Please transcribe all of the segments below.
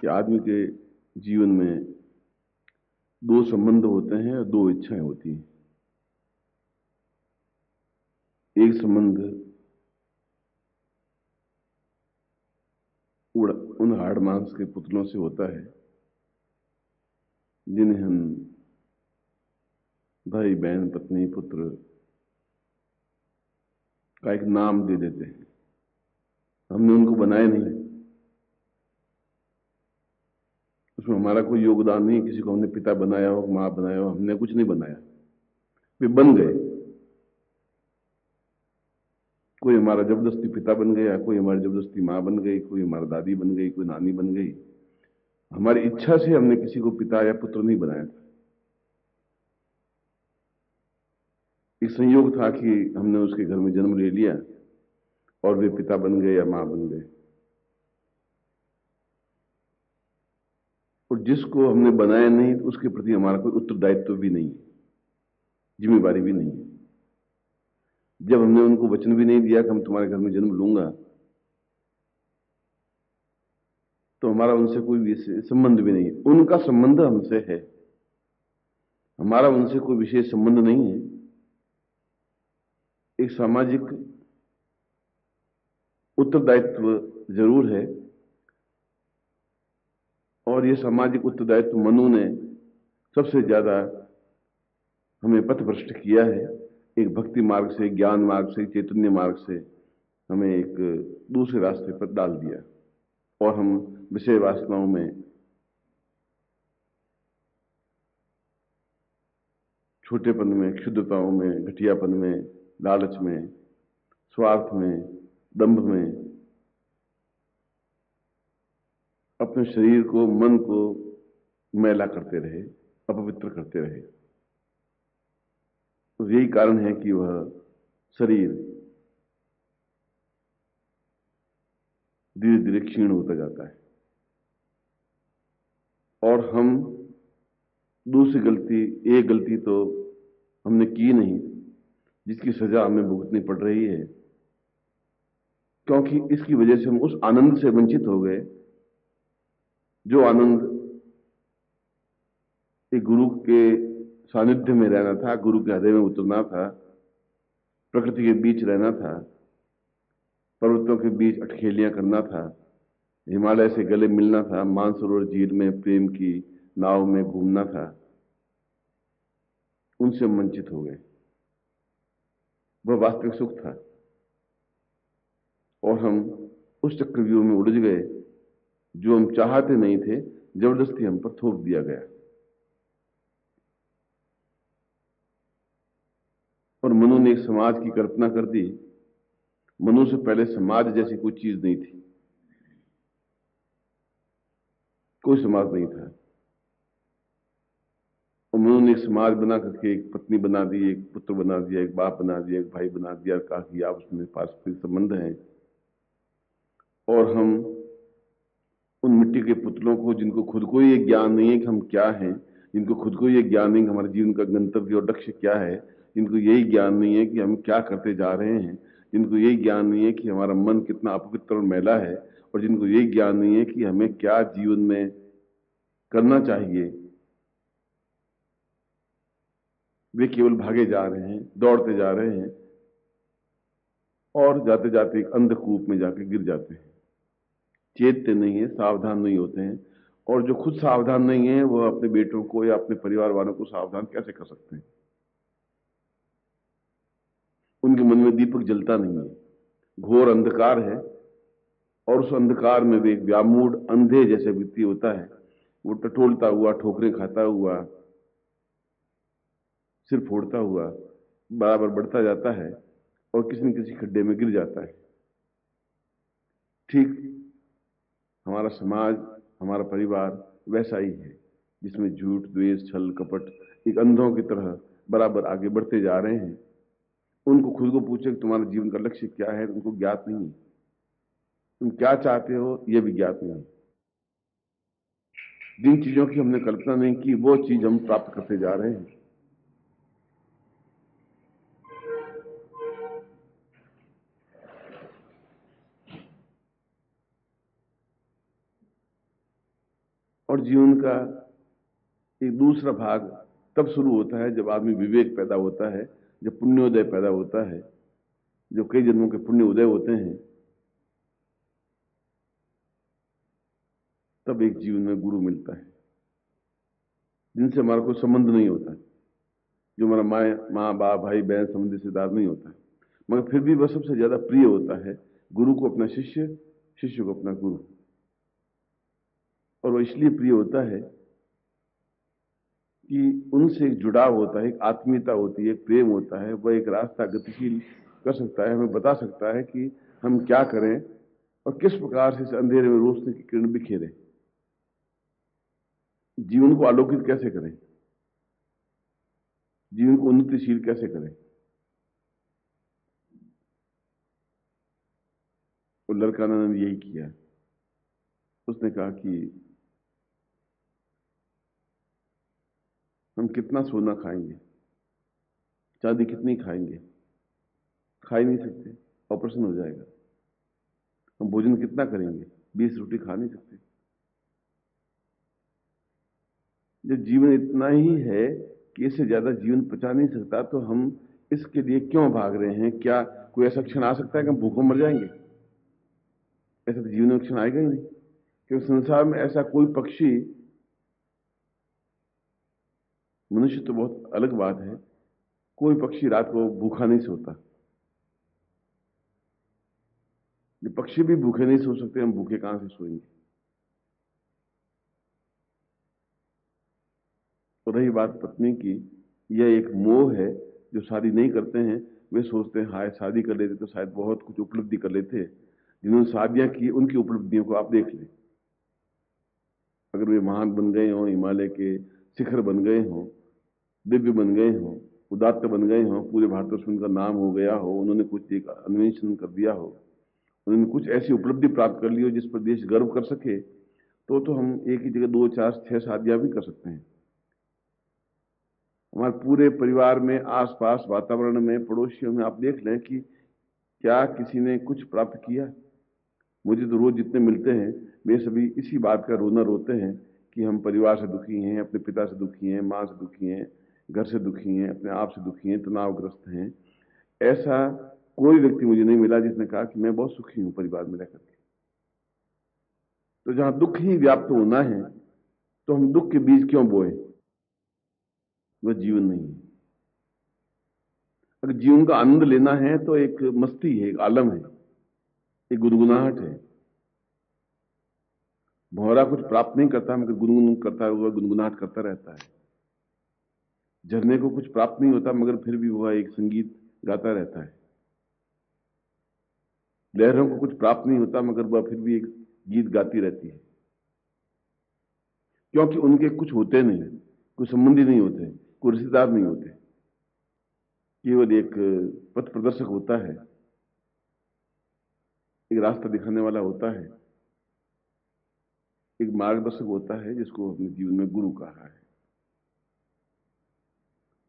कि आदमी के जीवन में दो संबंध होते हैं और दो इच्छाएं होती हैं। एक संबंध उन हाड़ मांस के पुतलों से होता है जिन्हें हम भाई बहन पत्नी पुत्र का एक नाम दे देते हैं। हमने उनको बनाया नहीं, उसमें हमारा कोई योगदान नहीं। किसी को हमने पिता बनाया हो, मां बनाया हो, हमने कुछ नहीं बनाया, वे बन गए। कोई हमारा जबरदस्ती पिता बन गया, कोई हमारी जबरदस्ती मां बन गई, कोई हमारा दादी बन गई, कोई नानी बन गई। हमारी इच्छा से हमने किसी को पिता या पुत्र नहीं बनाया था। एक संयोग था कि हमने उसके घर में जन्म ले लिया और वे पिता बन गए या मां बन गए। और जिसको हमने बनाया नहीं तो उसके प्रति हमारा कोई उत्तरदायित्व भी नहीं है, जिम्मेवारी भी नहीं है। जब हमने उनको वचन भी नहीं दिया कि हम तुम्हारे घर में जन्म लूंगा, तो हमारा उनसे कोई विशेष संबंध भी नहीं है। उनका संबंध हमसे है, हमारा उनसे कोई विशेष संबंध नहीं है। एक सामाजिक उत्तरदायित्व जरूर है, और यह सामाजिक उत्तरदायित्व मनु ने सबसे ज्यादा हमें पथभ्रष्ट किया है। एक भक्ति मार्ग से, ज्ञान मार्ग से, चैतन्य मार्ग से हमें एक दूसरे रास्ते पर डाल दिया और हम विषय वासनाओं में, छोटेपन में, क्षुद्रताओं में, घटियापन में, लालच में, स्वार्थ में, दंभ में अपने शरीर को, मन को मैला करते रहे, अपवित्र करते रहे। तो यही कारण है कि वह शरीर धीरे धीरे क्षीण होता जाता है। और हम दूसरी गलती, एक गलती तो हमने की नहीं जिसकी सजा हमें भुगतनी पड़ रही है, क्योंकि इसकी वजह से हम उस आनंद से वंचित हो गए जो आनंद एक गुरु के सानिध्य में रहना था, गुरु के हृदय में उतरना था, प्रकृति के बीच रहना था, पर्वतों के बीच अठखेलियां करना था, हिमालय से गले मिलना था, मानसरोवर झील में प्रेम की नाव में घूमना था। उनसे हम वंचित हो गए। वह वास्तविक सुख था और हम उस चक्रव्यूह में उलझ गए जो हम चाहते नहीं थे, जबरदस्ती हम पर थोप दिया गया। और मनु ने एक समाज की कल्पना कर दी। मनु से पहले समाज जैसी कोई चीज नहीं थी, कोई समाज नहीं था। और मनु ने एक समाज बना करके एक पत्नी बना दी, एक पुत्र बना दिया, एक बाप बना दिया, एक भाई बना दिया, कहा कि आपस में पारस्परिक संबंध है। और हम उन मिट्टी के पुतलों को, जिनको खुद को ये ज्ञान नहीं है कि हम क्या हैं, जिनको खुद को ये ज्ञान नहीं कि हमारे जीवन का गंतव्य और लक्ष्य क्या है, जिनको यही ज्ञान नहीं है कि हम क्या करते जा रहे हैं, जिनको यही ज्ञान नहीं है कि हमारा मन कितना अपवित्र और मैला है, और जिनको यही ज्ञान नहीं है कि हमें क्या जीवन में करना चाहिए, वे केवल भागे जा रहे हैं, दौड़ते जा रहे हैं और जाते जाते एक अंधकूप में जाके गिर जाते हैं। चेतते नहीं है, सावधान नहीं होते हैं। और जो खुद सावधान नहीं है वह अपने बेटों को या अपने परिवार वालों को सावधान कैसे कर सकते हैं? उनके मन में दीपक जलता नहीं है, घोर अंधकार है। और उस अंधकार में वे एक व्यामूढ़ अंधे जैसे व्यक्ति होता है, वो टटोलता हुआ, ठोकरें खाता हुआ, सिर फोड़ता हुआ बराबर बढ़ता जाता है और किसी न किसी खड्डे में गिर जाता है। ठीक हमारा समाज, हमारा परिवार वैसा ही है, जिसमें झूठ, द्वेष, छल, कपट एक अंधों की तरह बराबर आगे बढ़ते जा रहे हैं। उनको खुद को पूछे कि तुम्हारे जीवन का लक्ष्य क्या है, उनको ज्ञात नहीं है। तुम क्या चाहते हो यह भी ज्ञात नहीं। जिन चीजों की हमने कल्पना नहीं की वो चीज हम प्राप्त करते जा रहे हैं। और जीवन का एक दूसरा भाग तब शुरू होता है जब आदमी विवेक पैदा होता है, जब पुण्योदय पैदा होता है, जो कई जन्मों के पुण्य उदय होते हैं, तब एक जीवन में गुरु मिलता है जिनसे हमारा कोई संबंध नहीं होता है, जो हमारा माँ बाप भाई बहन संबंधी रिश्तेदार नहीं होता है, मगर फिर भी वह सबसे ज्यादा प्रिय होता है गुरु को अपना शिष्य, शिष्य को अपना गुरु। और वह इसलिए प्रिय होता है कि उनसे एक जुड़ाव होता है, एक आत्मीयता होती है, एक प्रेम होता है। वह एक रास्ता गतिशील कर सकता है, हमें बता सकता है कि हम क्या करें और किस प्रकार से इस अंधेरे में रोशनी की किरण बिखेरे, जीवन को आलोकित कैसे करें, जीवन को उन्नतिशील कैसे करें। और लड़कानंद ने यही किया। उसने कहा कि हम कितना सोना खाएंगे, चांदी कितनी खाएंगे, खा ही नहीं सकते, ऑपरेशन हो जाएगा। हम भोजन कितना करेंगे, 20 रोटी खा नहीं सकते। जब जीवन इतना ही है कि इससे ज्यादा जीवन पचा नहीं सकता, तो हम इसके लिए क्यों भाग रहे हैं? क्या कोई ऐसा क्षण आ सकता है कि हम भूखों मर जाएंगे? ऐसा तो जीवन में क्षण आएगा ही नहीं, क्योंकि संसार में ऐसा कोई पक्षी, मनुष्य तो बहुत अलग बात है, कोई पक्षी रात को भूखा नहीं सोता। ये पक्षी भी भूखे नहीं सो सकते, हम भूखे कहां से सोएंगे? तो रही बात पत्नी की, यह एक मोह है। जो शादी नहीं करते हैं वे सोचते हैं हाय शादी कर लेते तो शायद बहुत कुछ उपलब्धि कर लेते। जिन्होंने शादियां की उनकी उपलब्धियों को आप देख लें, अगर वे महान बन गए हों, हिमालय के शिखर बन गए हों, दिव्य बन गए हों, उदात्त बन गए हों, पूरे भारतवर्ष में उनका नाम हो गया हो, उन्होंने कुछ एक अन्वेषण कर दिया हो, उन्होंने कुछ ऐसी उपलब्धि प्राप्त कर ली हो जिस पर देश गर्व कर सके, तो हम एक ही जगह 2 4 6 शादियां भी कर सकते हैं। हमारे पूरे परिवार में, आसपास वातावरण में, पड़ोसियों में आप देख लें कि क्या किसी ने कुछ प्राप्त किया? मुझे तो रोज जितने मिलते हैं वे सभी इसी बात का रोना रोते हैं कि हम परिवार से दुखी हैं, अपने पिता से दुखी हैं, माँ से दुखी हैं, घर से दुखी हैं, अपने आप से दुखी हैं, तनावग्रस्त हैं। ऐसा कोई व्यक्ति मुझे नहीं मिला जिसने कहा कि मैं बहुत सुखी हूं परिवार में रहकर के। तो जहां दुख ही व्याप्त होना है तो हम दुख के बीज क्यों बोए? वह जीवन नहीं है। अगर जीवन का आनंद लेना है तो एक मस्ती है, एक आलम है, एक गुनगुनाहट है। भौरा कुछ प्राप्त नहीं करता मगर गुनगुन करता हुआ गुनगुनाहट करता रहता है। झरने को कुछ प्राप्त नहीं होता मगर फिर भी वह एक संगीत गाता रहता है। लहरों को कुछ प्राप्त नहीं होता मगर वह फिर भी एक गीत गाती रहती है, क्योंकि उनके कुछ होते नहीं, कोई संबंधी नहीं होते, कोई रिश्तेदार नहीं होते। केवल एक पथ प्रदर्शक होता है, एक रास्ता दिखाने वाला होता है, एक मार्गदर्शक होता है जिसको अपने जीवन में गुरु कहा है।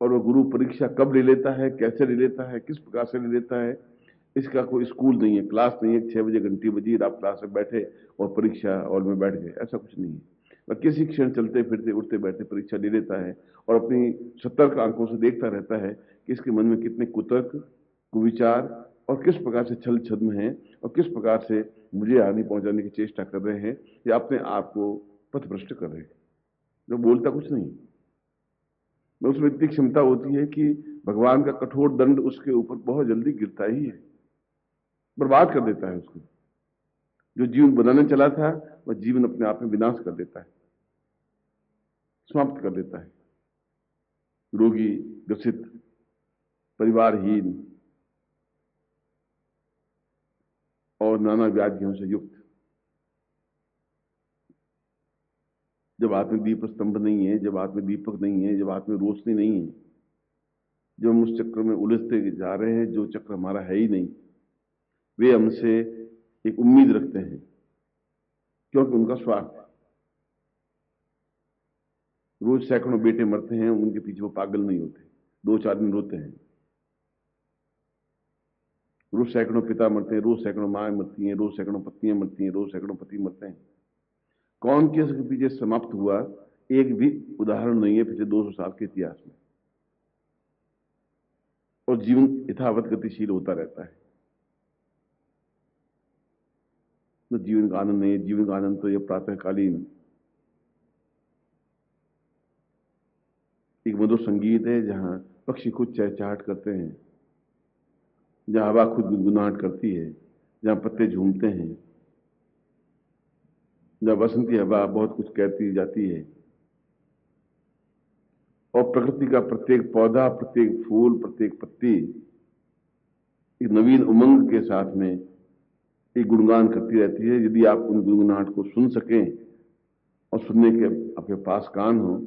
और वह गुरु परीक्षा कब ले लेता है, कैसे ले लेता है, किस प्रकार से ले लेता है, इसका कोई स्कूल नहीं है, क्लास नहीं है, 6 बजे घंटी बजी आप क्लास में बैठे और परीक्षा हॉल में बैठ गए, ऐसा कुछ नहीं है। वह किसी क्षण चलते फिरते उठते बैठते परीक्षा ले लेता है और अपनी सतर्क आंखों से देखता रहता है कि इसके मन में कितने कुतर्क, कुविचार और किस प्रकार से छल छद्म है और किस प्रकार से मुझे हानि पहुंचाने की चेष्टा कर रहे हैं या अपने आप को पथभ्रष्ट कर रहे हैं। जो बोलता कुछ नहीं, उसमें इतनी क्षमता होती है कि भगवान का कठोर दंड उसके ऊपर बहुत जल्दी गिरता ही है, बर्बाद कर देता है उसको। जो जीवन बनाने चला था वह जीवन अपने आप में विनाश कर देता है, समाप्त कर देता है। रोगी, ग्रसित, परिवारहीन और नाना व्याधियों से युक्त। जब हाथ में दीप स्तंभ नहीं है, जब हाथ में दीपक नहीं है, जब हाथ में रोशनी नहीं है, जब हम उस चक्र में उलझते जा रहे हैं जो चक्र हमारा है ही नहीं, वे हमसे एक उम्मीद रखते हैं क्योंकि उनका स्वार्थ है। रोज सैकड़ों बेटे मरते हैं, उनके पीछे वो पागल नहीं होते, 2 4 दिन रोते हैं। रोज सैकड़ों पिता मरते हैं, रोज सैकड़ों माँ मरती हैं, रोज सैकड़ों पत्नियां मरती हैं, रोज सैकड़ों पति मरते हैं। कौन केस के पीछे समाप्त हुआ, एक भी उदाहरण नहीं है पिछले 200 साल के इतिहास में। और जीवन यथावत गतिशील होता रहता है। तो जीवन का आनंद नहीं है। जीवन का आनंद तो यह प्रातःकालीन एक मधुर संगीत है, जहां पक्षी खुद चहचहाट करते हैं, जहां हवा खुद गुनगुनाहट करती है, जहां पत्ते झूमते हैं, जहां बसंती हवा बहुत कुछ कहती जाती है, और प्रकृति का प्रत्येक पौधा, प्रत्येक फूल, प्रत्येक पत्ती एक नवीन उमंग के साथ में एक गुणगान करती रहती है। यदि आप उन गुनगुनाहट को सुन सकें और सुनने के आपके पास कान हो,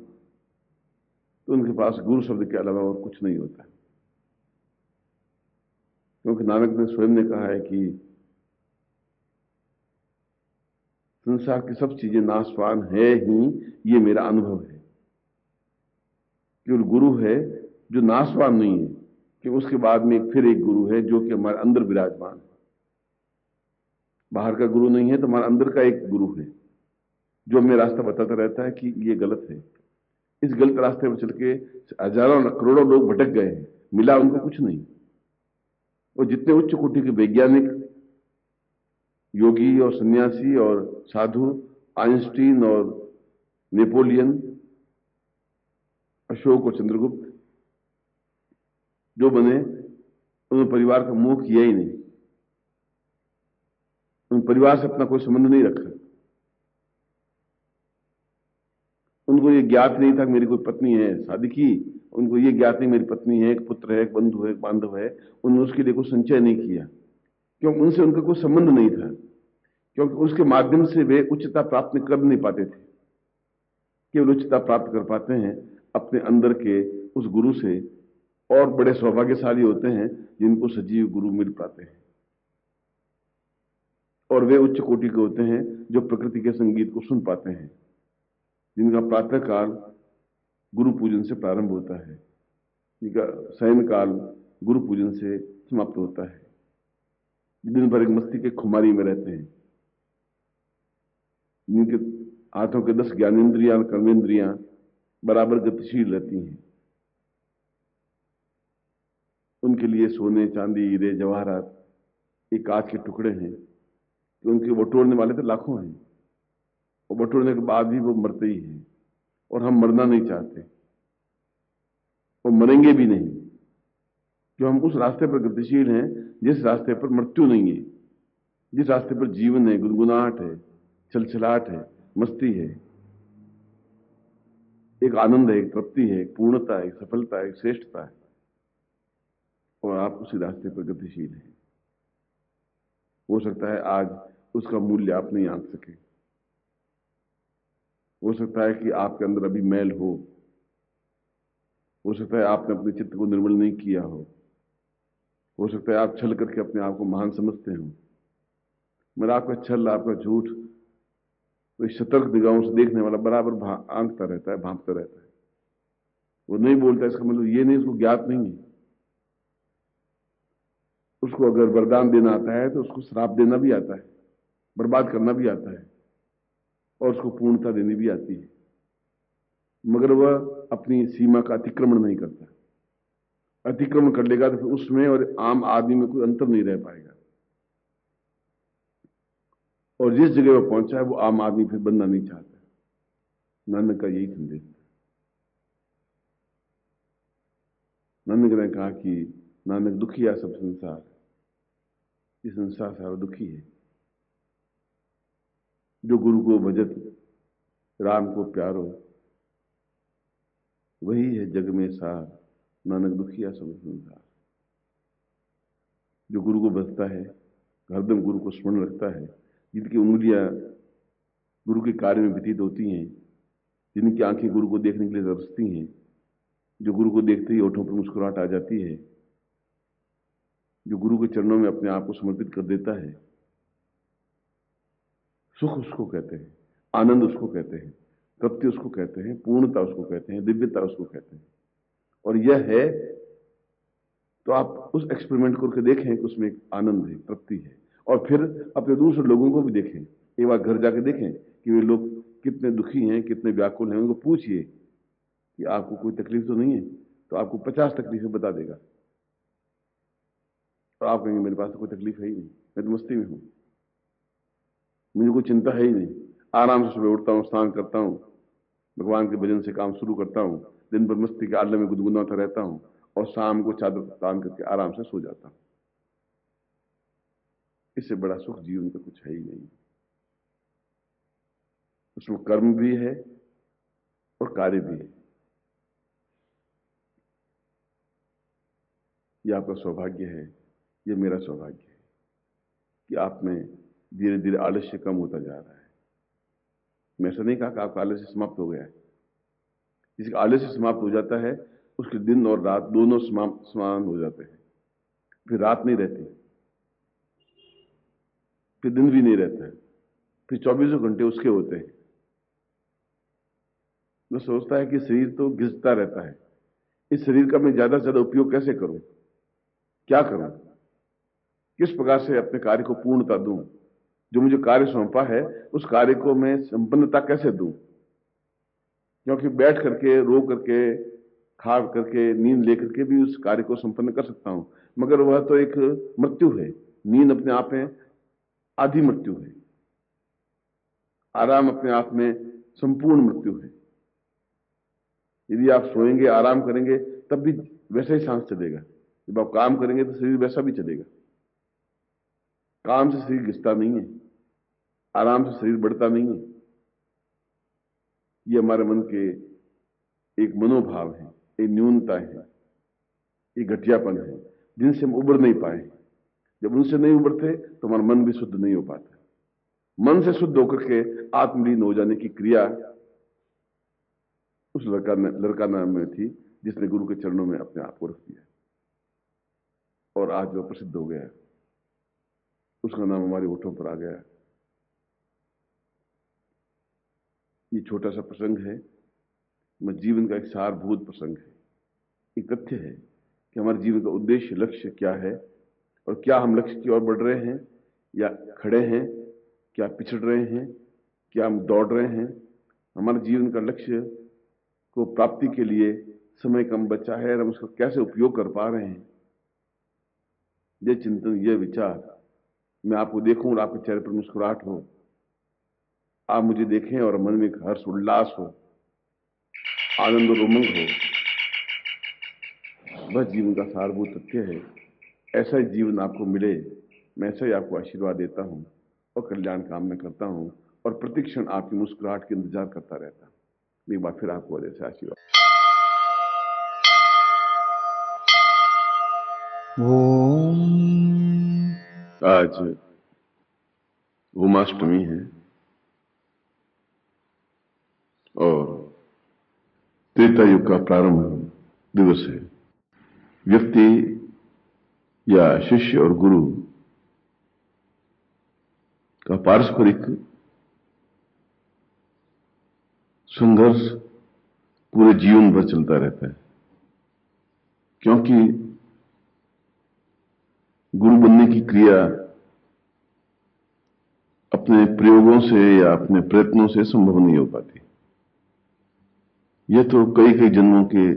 तो उनके पास गुरु शब्द के अलावा और कुछ नहीं होता। क्योंकि नानक ने स्वयं ने कहा है कि संसार की सब चीजें नाशवान है ही, ये मेरा अनुभव है। केवल गुरु है जो नाशवान नहीं है, कि उसके बाद में फिर एक गुरु है जो कि हमारे अंदर विराजमान है। बाहर का गुरु नहीं है, तो हमारे अंदर का एक गुरु है जो हमें रास्ता बताता रहता है कि ये गलत है। इस गलत रास्ते पर चल के हजारों करोड़ों लोग भटक गए हैं, मिला उनको कुछ नहीं। और जितने उच्च कोटि के वैज्ञानिक, योगी और सन्यासी और साधु, आइंस्टीन और नेपोलियन, अशोक और चंद्रगुप्त जो बने, उन्होंने परिवार का मोह किया ही नहीं। उन परिवार से अपना कोई संबंध नहीं रखा। उनको ये ज्ञात नहीं था कि मेरी कोई पत्नी है, शादी की। उनको ये ज्ञात नहीं मेरी पत्नी है, एक पुत्र है, एक बंधु है, एक बांधव है। उन्होंने उसके लिए कोई संचय नहीं किया, क्योंकि उनसे उनका कोई संबंध नहीं था। क्योंकि उसके माध्यम से वे उच्चता प्राप्त कर नहीं पाते थे। केवल उच्चता प्राप्त कर पाते हैं अपने अंदर के उस गुरु से। और बड़े सौभाग्यशाली होते हैं जिनको सजीव गुरु मिल पाते हैं। और वे उच्च कोटि के होते हैं जो प्रकृति के संगीत को सुन पाते हैं, जिनका प्रातःकाल गुरु पूजन से प्रारंभ होता है, जिनका शयनकाल गुरु पूजन से समाप्त होता है, दिन भर एक मस्ती के खुमारी में रहते हैं, जिनके हाथों के 10 ज्ञानेन्द्रियां, कर्मेंद्रियां बराबर गतिशील रहती हैं। उनके लिए सोने, चांदी, हीरे, जवाहरात एक कांच के टुकड़े हैं कि उनके बटोरने वाले तो लाखों हैं, और बटोरने के बाद भी वो मरते ही हैं। और हम मरना नहीं चाहते और मरेंगे भी नहीं, जो हम उस रास्ते पर गतिशील हैं जिस रास्ते पर मृत्यु नहीं है, जिस रास्ते पर जीवन है, गुनगुनाहट है, छलछलाहट है, मस्ती है, एक आनंद है, एक तृप्ति है, एक पूर्णता है, एक सफलता है, एक श्रेष्ठता है। और आप उसी रास्ते पर गतिशील हैं। हो सकता है आज उसका मूल्य आप नहीं आंक सके। हो सकता है कि आपके अंदर अभी मैल हो सकता है आपने अपने चित्त को निर्मल नहीं किया हो सकता है आप छल करके अपने आप को महान समझते हो, मगर आपका छल, आपका झूठ तो सतर्क निगाहों से देखने वाला बराबर आंकता रहता है, भांपता रहता है। वो नहीं बोलता, इसका मतलब ये नहीं उसको ज्ञात नहीं है। उसको अगर वरदान देना आता है तो उसको श्राप देना भी आता है, बर्बाद करना भी आता है, और उसको पूर्णता देनी भी आती है। मगर वह अपनी सीमा का अतिक्रमण नहीं करता। अतिक्रमण कर लेगा तो फिर उसमें और आम आदमी में कोई अंतर नहीं रह पाएगा। और जिस जगह वो पहुंचा है वो आम आदमी फिर बनना नहीं चाहता। नानक का यही संदेश था। नानक ने कहा कि नानक दुखिया सब संसार, ये संसार सारा दुखी है। जो गुरु को भजत, राम को प्यारो, वही है जग में सार, नानक दुखिया सब संसार। जो गुरु को भजता है, हरदम गुरु को स्मरण रखता है, जिनकी उंगलियां गुरु के कार्य में व्यतीत होती हैं, जिनकी आंखें गुरु को देखने के लिए तरसती हैं, जो गुरु को देखते ही होठों पर मुस्कुराहट आ जाती है, जो गुरु के चरणों में अपने आप को समर्पित कर देता है, सुख उसको कहते हैं, आनंद उसको कहते हैं, तृप्ति उसको कहते हैं, पूर्णता उसको कहते हैं, दिव्यता उसको कहते हैं। और यह है तो आप उस एक्सपेरिमेंट करके देखें कि उसमें एक आनंद है, तृप्ति है। और फिर अपने दूसरे लोगों को भी देखें, एक बार घर जाके देखें कि वे लोग कितने दुखी हैं, कितने व्याकुल हैं। उनको पूछिए कि आपको कोई तकलीफ तो नहीं है, तो आपको 50 तकलीफें बता देगा। और आप कहेंगे मेरे पास तो कोई तकलीफ है ही नहीं, मैं तो मस्ती में हूं, मुझे कोई चिंता है ही नहीं, आराम से सुबह उठता हूं, स्नान करता हूं, भगवान के भजन से काम शुरू करता हूं, दिन भर मस्ती के आलम में गुदगुदाता रहता हूं और शाम को चादर तान करके आराम से सो जाता हूं। इससे बड़ा सुख जीवन का कुछ है ही नहीं। उसमें कर्म भी है और कार्य भी है। यह आपका सौभाग्य है, यह मेरा सौभाग्य है कि आप में धीरे धीरे आलस्य कम होता जा रहा है। मैं ऐसा नहीं कहा कि आपका आलस्य समाप्त हो गया है। जिसका आलस्य समाप्त हो जाता है उसके दिन और रात दोनों समान हो जाते हैं। फिर रात नहीं रहती, फिर दिन भी नहीं रहता है, फिर 24 घंटे उसके होते हैं। वो सोचता है कि शरीर तो घिसता रहता है, इस शरीर का मैं ज्यादा से ज्यादा उपयोग कैसे करूं, क्या करूं, किस प्रकार से अपने कार्य को पूर्णता दूं, जो मुझे कार्य सौंपा है उस कार्य को मैं संपन्नता कैसे दूं। क्योंकि बैठ करके, रो करके, खा करके, नींद लेकर के भी उस कार्य को संपन्न कर सकता हूं, मगर वह तो एक मृत्यु है। नींद अपने आप में आधी मृत्यु है, आराम अपने आप में संपूर्ण मृत्यु है। यदि आप सोएंगे, आराम करेंगे, तब भी वैसा ही सांस चलेगा। जब आप काम करेंगे तो शरीर वैसा भी चलेगा। काम से शरीर घिसता नहीं है, आराम से शरीर बढ़ता नहीं है। ये हमारे मन के एक मनोभाव है, एक न्यूनता है, एक घटियापन है, जिनसे हम उबर नहीं पाए। जब उनसे नहीं उबरते तो हमारा मन भी शुद्ध नहीं हो पाता। मन से शुद्ध होकर के आत्मलीन हो जाने की क्रिया उस लड़का नाम में थी जिसने गुरु के चरणों में अपने आप को रख दिया और आज वह प्रसिद्ध हो गया। उसका नाम हमारे होठों पर आ गया। ये छोटा सा प्रसंग है, मगर जीवन का एक सारभूत प्रसंग है। एक तथ्य है कि हमारे जीवन का उद्देश्य, लक्ष्य क्या है और क्या हम लक्ष्य की ओर बढ़ रहे हैं या खड़े हैं, क्या पिछड़ रहे हैं, क्या हम दौड़ रहे हैं। हमारे जीवन का लक्ष्य को प्राप्ति के लिए समय कम बचा है और हम उसका कैसे उपयोग कर पा रहे हैं। यह चिंतन, यह विचार, मैं आपको देखूं और आपके चेहरे पर मुस्कुराहट हो, आप मुझे देखें और मन में एक हर्ष उल्लास हो, आनंद और उमंग हो, वह जीवन का सारभूत तथ्य है। ऐसा ही जीवन आपको मिले, मैं ऐसा ही आपको आशीर्वाद देता हूं और कल्याण कामना करता हूं और प्रतिक्षण आपकी मुस्कुराहट के इंतजार करता रहता हूं। एक बार फिर आपको जैसे आशीर्वाद। आज भूमाष्टमी है और त्रेता युग का प्रारंभ दिवस है। व्यक्ति या शिष्य और गुरु का पारस्परिक संघर्ष पूरे जीवन भर चलता रहता है, क्योंकि गुरु बनने की क्रिया अपने प्रयोगों से या अपने प्रयत्नों से संभव नहीं हो पाती। यह तो कई कई जन्मों के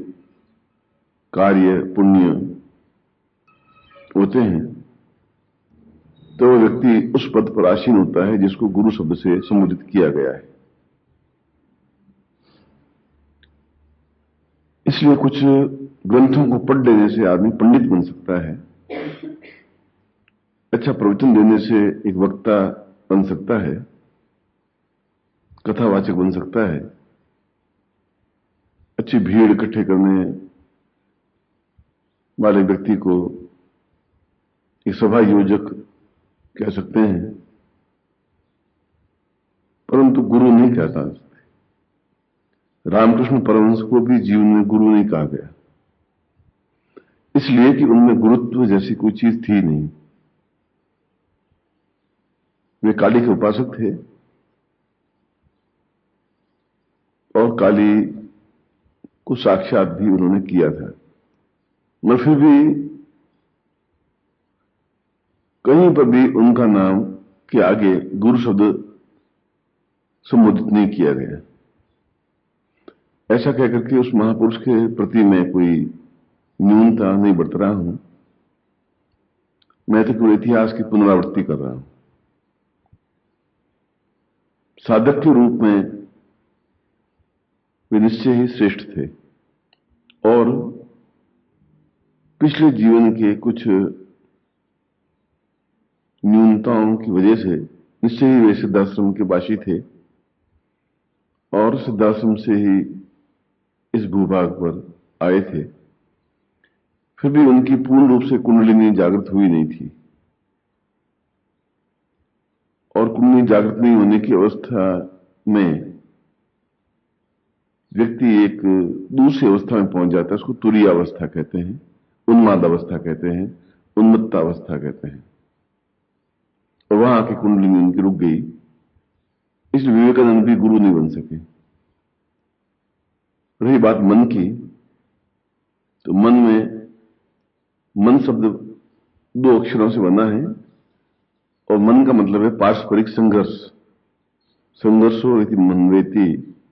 कार्य, पुण्य होते हैं, तो वह व्यक्ति उस पद पर आसीन होता है जिसको गुरु शब्द से संबोधित किया गया है। इसलिए कुछ ग्रंथों को पढ़ लेने से आदमी पंडित बन सकता है, अच्छा प्रवचन देने से एक वक्ता बन सकता है, कथावाचक बन सकता है, अच्छी भीड़ इकट्ठे करने वाले व्यक्ति को एक सभा योजक कह सकते हैं, परंतु गुरु नहीं कहता। रामकृष्ण परमहंस को भी जीवन में गुरु नहीं कहा गया, इसलिए कि उनमें गुरुत्व जैसी कोई चीज थी नहीं। वे काली के उपासक थे और काली को साक्षात भी उन्होंने किया था, मगर फिर भी कहीं पर भी उनका नाम के आगे गुरु शब्द संबोधित नहीं किया गया। ऐसा कहकर के उस महापुरुष के प्रति मैं कोई न्यूनता नहीं बरत रहा हूं, मैं तो पूरे इतिहास की पुनरावृत्ति कर रहा हूं। साधक के रूप में वे निश्चय ही श्रेष्ठ थे और पिछले जीवन के कुछ न्यूनताओं की वजह से निश्चय ही वे सिद्धाश्रम के वासी थे और सिद्धाश्रम से ही इस भूभाग पर आए थे। फिर भी उनकी पूर्ण रूप से कुंडलिनी जागृत हुई नहीं थी और कुंडलिनी जागृत नहीं होने की अवस्था में व्यक्ति एक दूसरी अवस्था में पहुंच जाता है। उसको तुरीय अवस्था कहते हैं, उन्माद अवस्था कहते हैं, उन्मत्त अवस्था कहते हैं। और वहां आके कुंडलिनी उनकी रुक गई, इसलिए विवेकानंद भी गुरु नहीं बन सके। रही बात मन की, तो मन में मन शब्द 2 अक्षरों से बना है और मन का मतलब है पारस्परिक संघर्ष। संघर्षो इति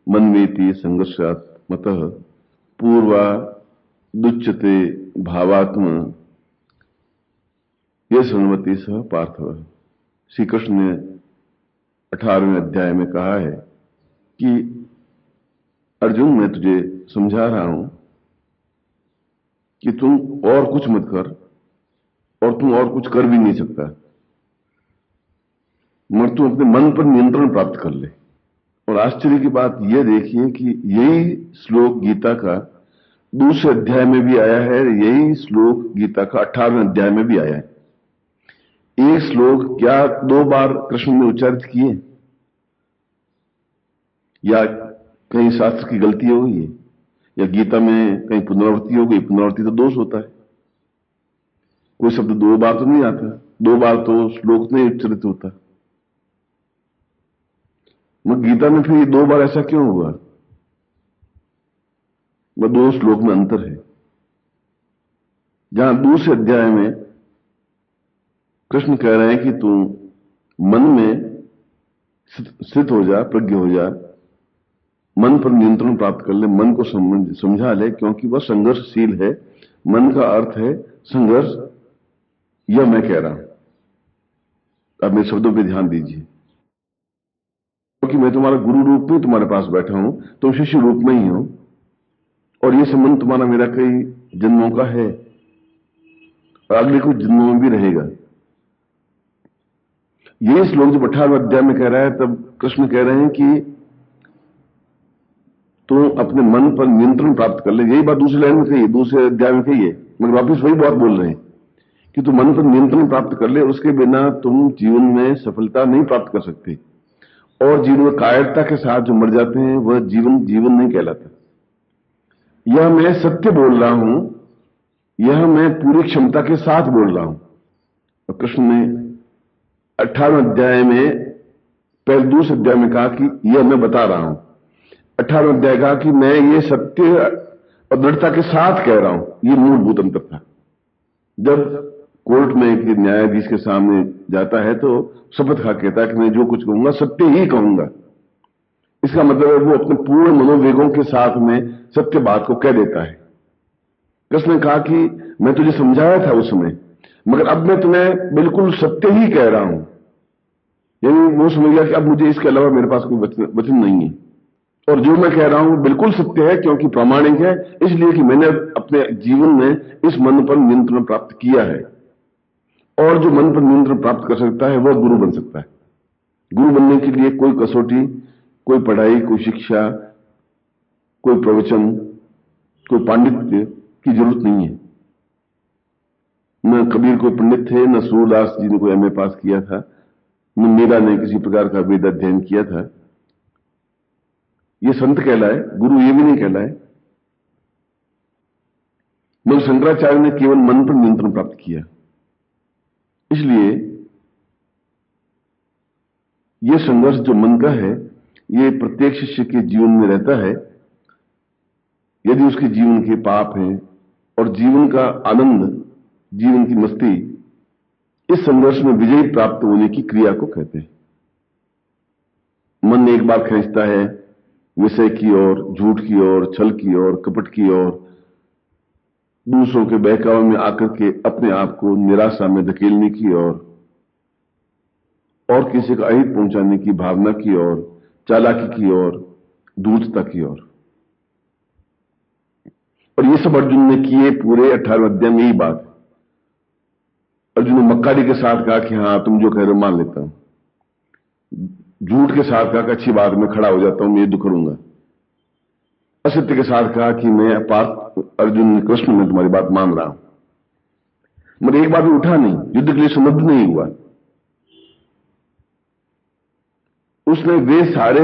मनवेति संघर्षात् मतः पूर्वा दुच्यते भावात्म यह संवति सह पार्थव। श्री कृष्ण ने 18वें अध्याय में कहा है कि अर्जुन, मैं तुझे समझा रहा हूं कि तुम और कुछ मत कर और तुम और कुछ कर भी नहीं सकता, मगर तुम अपने मन पर नियंत्रण प्राप्त कर ले। और आश्चर्य की बात यह देखिए कि यही श्लोक गीता का 2 अध्याय में भी आया है, यही श्लोक गीता का 18वें अध्याय में भी आया है। एक श्लोक क्या 2 बार कृष्ण ने उच्चारित किए, या कहीं शास्त्र की गलती हो गई है, या गीता में कहीं पुनरावृत्ति हो गई। पुनरावृत्ति तो दोष होता है, कोई शब्द 2 बार तो नहीं आता, 2 बार तो श्लोक नहीं उच्चारित होता। मगर गीता में फिर 2 बार ऐसा क्यों हुआ? वह 2 श्लोक में अंतर है। जहां 2 अध्याय में कृष्ण कह रहे हैं कि तू मन में स्थित हो जा, प्रज्ञ हो जा, मन पर नियंत्रण प्राप्त कर ले, मन को समझा ले, क्योंकि वह संघर्षशील है। मन का अर्थ है संघर्ष। यह मैं कह रहा हूं, अब मेरे शब्दों पर ध्यान दीजिए, क्योंकि मैं तुम्हारा गुरु रूप में तुम्हारे पास बैठा हूं, तुम शिष्य रूप में ही हो, और यह संबंध तुम्हारा मेरा कई जन्मों का है और अगले कुछ जन्मों में भी रहेगा। यही श्लोक जब 18वें अध्याय में कह रहा है, तब कृष्ण कह रहे हैं कि तुम अपने मन पर नियंत्रण प्राप्त कर ले। यही बात दूसरी लाइन में कही है, 2 अध्याय में कही है, मगर वापिस वही बात बोल रहे हैं कि तुम मन पर नियंत्रण प्राप्त कर ले, उसके बिना तुम जीवन में सफलता नहीं प्राप्त कर सकते। और जीवन में कायरता के साथ जो मर जाते हैं वह जीवन नहीं कहलाता। यह मैं सत्य बोल रहा हूं, यह मैं पूरी क्षमता के साथ बोल रहा हूं। और कृष्ण ने 18वें अध्याय में पहले 2 अध्याय में कहा कि यह मैं बता रहा हूं। 18वें अध्याय कहा कि मैं ये सत्य और दृढ़ता के साथ कह रहा हूं। यह मूलभूत अंतर था। जब कोर्ट में एक न्यायाधीश के सामने जाता है तो शपथ खा कहता है कि मैं जो कुछ कहूंगा सत्य ही कहूंगा। इसका मतलब है वो अपने पूर्ण मनोवेगों के साथ में सत्य बात को कह देता है। कृष्ण ने कहा कि मैं तुझे समझाया था उस समय, मगर अब मैं तुम्हें बिल्कुल सत्य ही कह रहा हूं। यानी वो समझ गया कि अब मुझे इसके अलावा मेरे पास कोई वचन नहीं है, और जो मैं कह रहा हूं बिल्कुल सत्य है, क्योंकि प्रामाणिक है, इसलिए कि मैंने अपने जीवन में इस मन पर नियंत्रण प्राप्त किया है। और जो मन पर नियंत्रण प्राप्त कर सकता है वह गुरु बन सकता है। गुरु बनने के लिए कोई कसौटी, कोई पढ़ाई, कोई शिक्षा, कोई प्रवचन, कोई पांडित्य की जरूरत नहीं है। न कबीर कोई पंडित थे, न सूरदास जी ने कोई एमए पास किया था, न मीरा ने किसी प्रकार का वेद अध्ययन किया था। ये संत कहलाए, गुरु ये भी नहीं कहलाए। मगर शंकराचार्य ने केवल मन पर नियंत्रण प्राप्त किया। इसलिए यह संघर्ष जो मन का है, यह प्रत्येक शिष्य के जीवन में रहता है। यदि उसके जीवन के पाप हैं और जीवन का आनंद, जीवन की मस्ती इस संघर्ष में विजय प्राप्त होने की क्रिया को कहते हैं। मन एक बार खींचता है विषय की ओर, झूठ की ओर, छल की ओर, कपट की ओर, दूसरों के बहकावे में आकर के अपने आप को निराशा में धकेलने की ओर, और किसी का अहित पहुंचाने की भावना की ओर, चालाकी की ओर, धूर्तता की ओर। और ये सब अर्जुन ने किए पूरे 18वें अध्याय में यही बात। अर्जुन ने मक्कारी के साथ कहा कि हां तुम जो कह रहे हो मान लेता हूं, झूठ के साथ कहा कि अच्छी बात मैं खड़ा हो जाता हूं, मैं युद्ध करूंगा, असत्य के साथ कहा कि मैं पार्थ अर्जुन कृष्ण में तुम्हारी बात मान रहा हूं, मगर एक बार भी उठा नहीं, युद्ध के लिए समर्थ नहीं हुआ। उसने वे सारे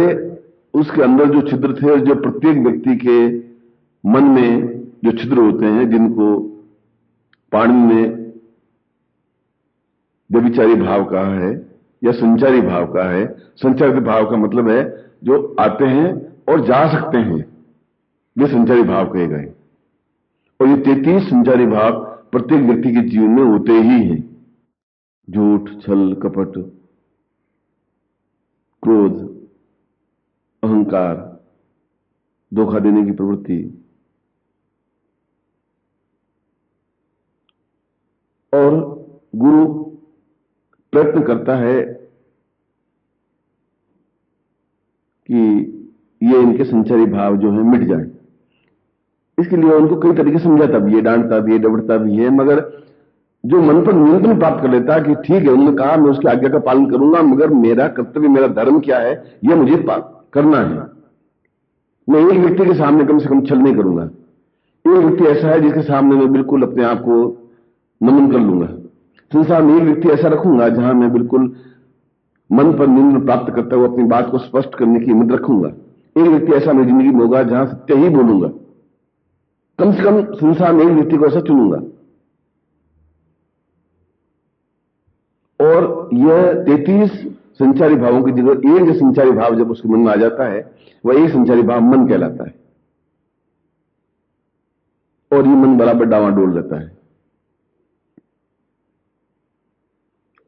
उसके अंदर जो छिद्र थे, जो प्रत्येक व्यक्ति के मन में जो छिद्र होते हैं, जिनको पाणिनि ने व्यभिचारी भाव कहा है या संचारी भाव कहा है। संचारी भाव का मतलब है जो आते हैं और जा सकते हैं, वे संचारी भाव कहे गए। और ये 33 संचारी भाव प्रत्येक व्यक्ति के जीवन में होते ही हैं। झूठ, छल, कपट, क्रोध, अहंकार, धोखा देने की प्रवृत्ति, और गुरु प्रयत्न करता है कि ये इनके संचारी भाव जो है मिट जाए। इसके लिए उनको कई तरीके से समझाता भी है, डांटता भी है, डबड़ता भी है, मगर जो मन पर नियंत्रण प्राप्त कर लेता है कि ठीक है, उन्होंने कहा मैं उसकी आज्ञा का पालन करूंगा, मगर मेरा कर्तव्य, मेरा धर्म क्या है यह मुझे करना है। मैं एक व्यक्ति के सामने कम से कम छल नहीं करूंगा। एक व्यक्ति ऐसा है जिसके सामने मैं बिल्कुल अपने आप को नमन कर लूंगा। संसार में एक व्यक्ति ऐसा रखूंगा जहां मैं बिल्कुल मन पर नियंत्रण प्राप्त करता हुआ अपनी बात को स्पष्ट करने की हिम्मत रखूंगा। एक व्यक्ति ऐसा मेरी जिंदगी में होगा जहां सत्य ही बोलूंगा। कम से कम संसार में एक व्यक्ति को ऐसा चुनूंगा। और यह 33 संचारी भावों की जगह एक संचारी भाव जब उसके मन में आ जाता है, वह एक संचारी भाव मन कहलाता है। और ये मन बराबर डावाडोल रहता है।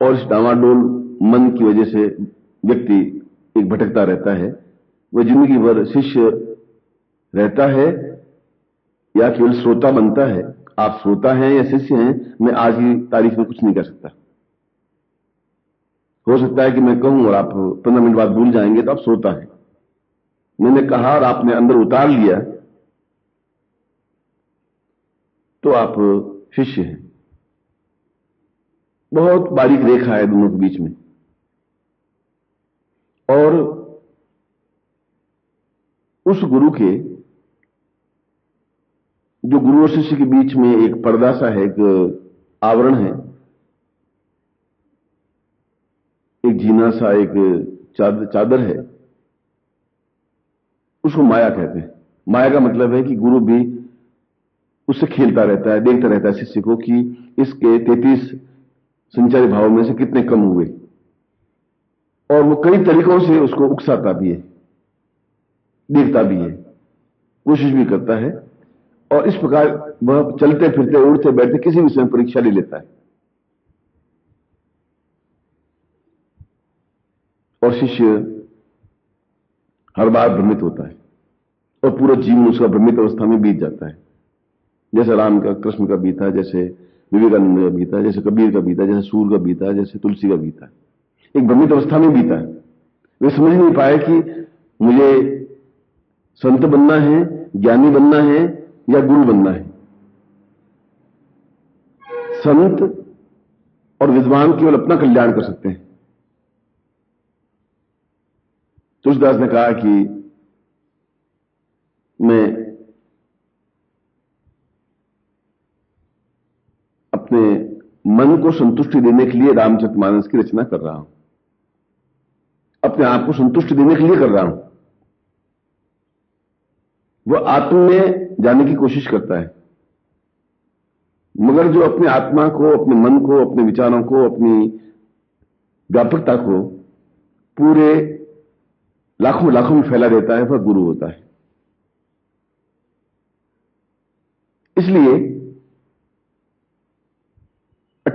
और इस डावाडोल मन की वजह से व्यक्ति एक भटकता रहता है। वह जिंदगी भर शिष्य रहता है या केवल श्रोता बनता है। आप श्रोता हैं या शिष्य हैं, मैं आज की तारीख में कुछ नहीं कर सकता। हो सकता है कि मैं कहूं और आप 15 मिनट बाद भूल जाएंगे, तो आप श्रोता हैं। मैंने कहा और आपने अंदर उतार लिया, तो आप शिष्य हैं। बहुत बारीक रेखा है दोनों के बीच में। और उस गुरु के, जो गुरु और शिष्य के बीच में एक पर्दा सा है, एक आवरण है, एक जीना सा, एक चादर है, उसको माया कहते हैं। माया का मतलब है कि गुरु भी उससे खेलता रहता है, देखता रहता है शिष्य को कि इसके 33 संचारी भावों में से कितने कम हुए। और वो कई तरीकों से उसको उकसाता भी है, देखता भी है, कोशिश भी करता है। और इस प्रकार वह चलते फिरते, उड़ते बैठते किसी विषय में परीक्षा ले लेता है। और शिष्य हर बार भ्रमित होता है और पूरा जीवन उसका भ्रमित अवस्था में बीत जाता है। जैसे राम का, कृष्ण का बीता, जैसे विवेकानंद का बीता, जैसे कबीर का बीता, जैसे सूर का बीता, जैसे तुलसी का बीता। एक भ्रमित अवस्था में बीता है। वे समझ नहीं पाए कि मुझे संत बनना है, ज्ञानी बनना है या गुरु बनना है। संत और विद्वान केवल अपना कल्याण कर सकते हैं। तुलसीदास ने कहा कि मैं अपने मन को संतुष्टि देने के लिए रामचरितमानस की रचना कर रहा हूं। अपने आप को संतुष्टि देने के लिए कर रहा हूं। वह आत्म में जाने की कोशिश करता है, मगर जो अपने आत्मा को, अपने मन को, अपने विचारों को, अपनी व्यापकता को पूरे लाखों लाखों में फैला देता है, वह गुरु होता है। इसलिए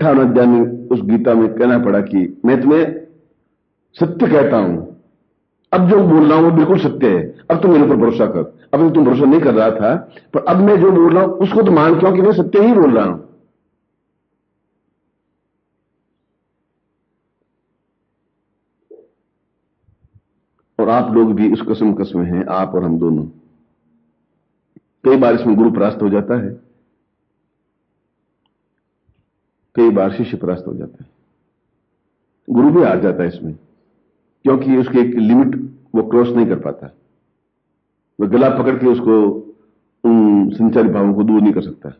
58 अध्याय में उस गीता में कहना पड़ा कि मैं तुम्हें सत्य कहता हूं, अब जो बोल रहा हूं वो बिल्कुल सत्य है, अब तुम मेरे ऊपर भरोसा कर। अब तुम भरोसा नहीं कर रहा था, पर अब मैं जो बोल रहा हूं उसको तो मान, क्योंकि मैं सत्य ही बोल रहा हूं। और आप लोग भी इस कस में हैं, आप और हम दोनों। कई बार इसमें गुरु परास्त हो जाता है, कई बार शिष्य परास्त हो जाता है, गुरु भी हार जाता है इसमें, क्योंकि उसकी एक लिमिट वो क्रॉस नहीं कर पाता। वह गला पकड़ के उसको उन संचारी भावों को दूर नहीं कर सकता।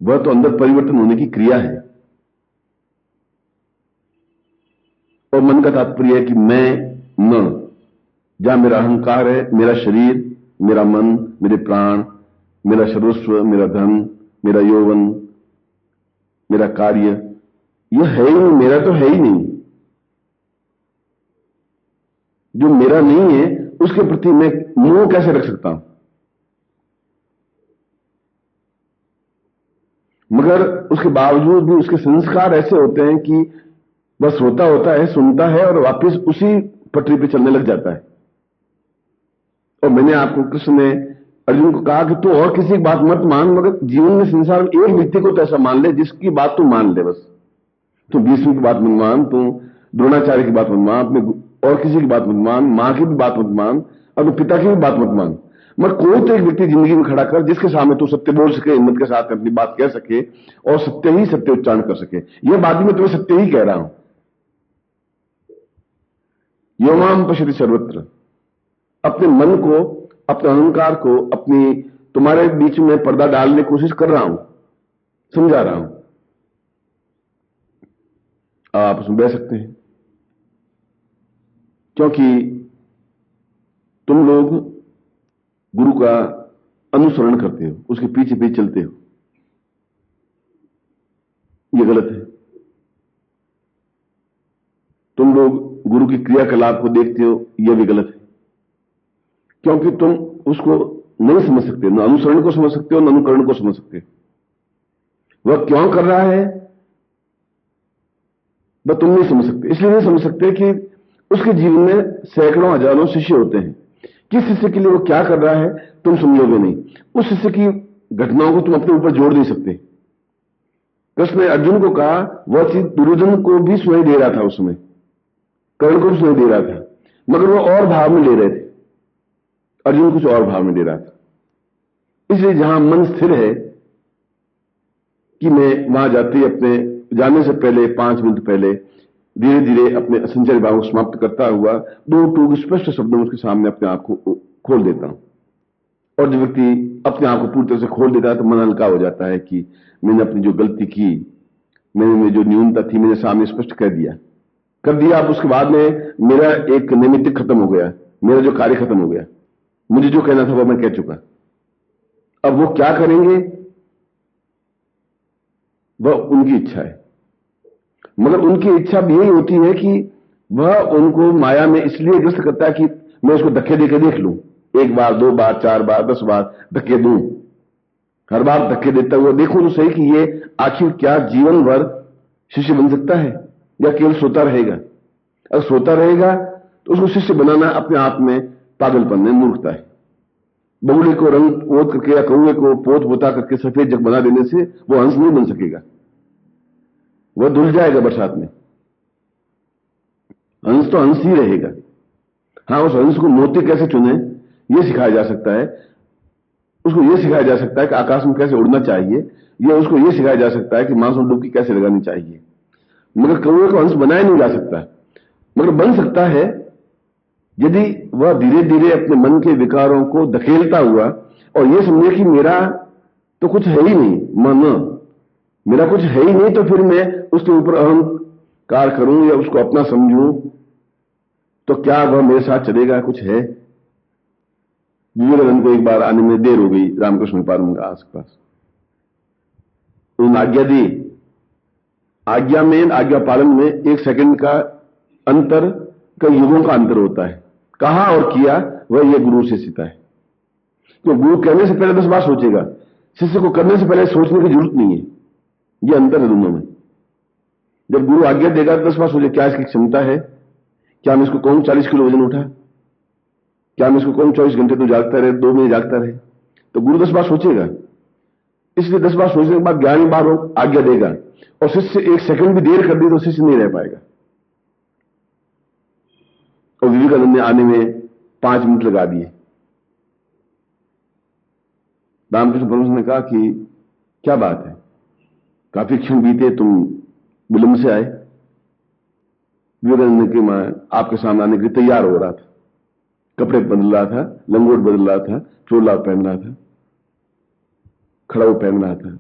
वह तो अंदर परिवर्तन होने की क्रिया है। और मन का तात्पर्य है कि मैं न, जहां मेरा अहंकार है, मेरा शरीर, मेरा मन, मेरे प्राण, मेरा सर्वस्व, मेरा धन, मेरा यौवन, मेरा कार्य, यह है ही नहीं, मेरा तो है ही नहीं। जो मेरा नहीं है उसके प्रति मैं मोह कैसे रख सकता हूं? मगर उसके बावजूद भी उसके संस्कार ऐसे होते हैं कि बस होता होता है, सुनता है और वापस उसी पटरी पे चलने लग जाता है। और मैंने आपको, कृष्ण ने अर्जुन को कहा कि तू और किसी की बात मत मान, मगर जीवन में संसार में एक व्यक्ति को तो ऐसा मान ले जिसकी बात तू मान ले। बस तू भीष्म की बात मत मान, तू द्रोणाचार्य की बात मत मान, अपने और किसी की बात मत मान, मां की भी बात मत मान, अपने पिता की भी बात मत मान, मगर कोई तो एक व्यक्ति जिंदगी में खड़ा कर जिसके सामने तू सत्य बोल सके, हिम्मत के साथ अपनी बात कह सके और सत्य ही सत्य उच्चारण कर सके। यह बात भी मैं तुम्हें सत्य ही कह रहा हूं। यो माम पश्यति सर्वत्र। अपने मन को, अपने अहंकार को, अपनी तुम्हारे बीच में पर्दा डालने की कोशिश कर रहा हूं, समझा रहा हूं। आप उसमें बह सकते हैं, क्योंकि तुम लोग गुरु का अनुसरण करते हो, उसके पीछे पीछे चलते हो। यह गलत है। तुम लोग गुरु की क्रियाकलाप को देखते हो, यह भी गलत है, क्योंकि तुम उसको नहीं समझ सकते, न अनुसरण को समझ सकते हो, न अनुकरण को समझ सकते हो। वह क्यों कर रहा है वह तुम नहीं समझ सकते। इसलिए नहीं समझ सकते कि उसके जीवन में सैकड़ों हजारों शिष्य होते हैं। किस शिष्य के लिए वो क्या कर रहा है तुम समझोगे नहीं। उस शिष्य की घटनाओं को तुम अपने ऊपर जोड़ नहीं सकते। कृष्ण ने अर्जुन को कहा, वह चीज दुर्योधन को भी सुनाई दे रहा था, उसमें कर्ण को भी सुनाई दे रहा था, मगर वो और भाव में ले रहे थे, अर्जुन कुछ और भाव में ले रहा था। इसलिए जहां मन स्थिर है कि मैं वहां जाते ही अपने जाने से पहले 5 मिनट पहले धीरे धीरे अपने संचय भाव को समाप्त करता हुआ 2 टूक स्पष्ट शब्दों में उसके सामने अपने आप को खोल देता हूं। और जब व्यक्ति अपने आप को पूरी तरह से खोल देता है तो मन हल्का हो जाता है कि मैंने अपनी जो गलती की, मैंने जो न्यूनता थी, मैंने सामने स्पष्ट कर दिया। अब उसके बाद में मेरा एक नैमित्तिक खत्म हो गया, मेरा जो कार्य खत्म हो गया, मुझे जो कहना था वह मैं कह चुका। अब वो क्या करेंगे वह उनकी इच्छा है, मगर उनकी इच्छा भी यही होती है कि वह उनको माया में इसलिए ग्रस्त करता है कि मैं उसको धक्के देकर देख लूं, 1 बार 2 बार 4 बार 10 बार धक्के दूं, हर बार धक्के देता हुआ देखूं तो सही कि ये आखिर क्या जीवन भर शिष्य बन सकता है या केवल सोता रहेगा। अगर सोता रहेगा तो उसको शिष्य बनाना अपने आप में पागलपन है, मूर्खता है। बगुले को रंग पोत करके या कौए को पोत पोता करके सफेद जग बना देने से वो हंस नहीं बन सकेगा, वह धुल जाएगा बरसात में। हंस तो हंस ही रहेगा। हां, उस हंस को मोती कैसे चुने यह सिखाया जा सकता है, उसको यह सिखाया जा सकता है कि आकाश में कैसे उड़ना चाहिए, या उसको यह सिखाया जा सकता है कि मांस में डुबकी कैसे लगानी चाहिए। मगर कौए को हंस बनाया नहीं जा सकता, मगर बन सकता है यदि वह धीरे धीरे अपने मन के विकारों को धकेलता हुआ और यह समझे कि मेरा तो कुछ है ही नहीं, मन मेरा कुछ है ही नहीं, तो फिर मैं उसके ऊपर अहंकार करूं या उसको अपना समझूं तो क्या वह मेरे साथ चलेगा? कुछ है। विवेकानंद को एक बार आने में देर हो गई रामकृष्ण पार्वती के आसपास, उन्होंने आज्ञा दी। आज्ञा में, आज्ञा पालन में 1 सेकंड का अंतर कई युगों का अंतर होता है। कहा और किया वह यह गुरु से सीखता है। तो गुरु कहने से पहले 10 बार सोचेगा, शिष्य को करने से पहले सोचने की जरूरत नहीं है। यह अंतर है दोनों में। जब गुरु आज्ञा देगा तो 10 बार सोचे, क्या इसकी क्षमता है? क्या मैं इसको कहूं 40 किलो वजन उठा? क्या मैं इसको कहूं 24 घंटे तो जागता रहे, 2 महीने जागता रहे? तो गुरु 10 बार सोचेगा। इसलिए 10 बार सोचने के बाद 11वीं बार वो आज्ञा देगा। और शिष्य 1 सेकंड भी देर कर दी तो शिष्य नहीं रह पाएगा। और विवेकानंद ने आने में 5 मिनट लगा दिए। रामकृष्ण परमहंस ने कहा कि क्या बात है, काफी क्षण बीते, तुम विलंब से आए। विवेकानंद ने कहा, मैं आपके सामने आने के लिए तैयार हो रहा था, कपड़े बदल रहा था, लंगोट बदल रहा था, चोला पहन रहा था, खड़ाऊ पहन रहा था,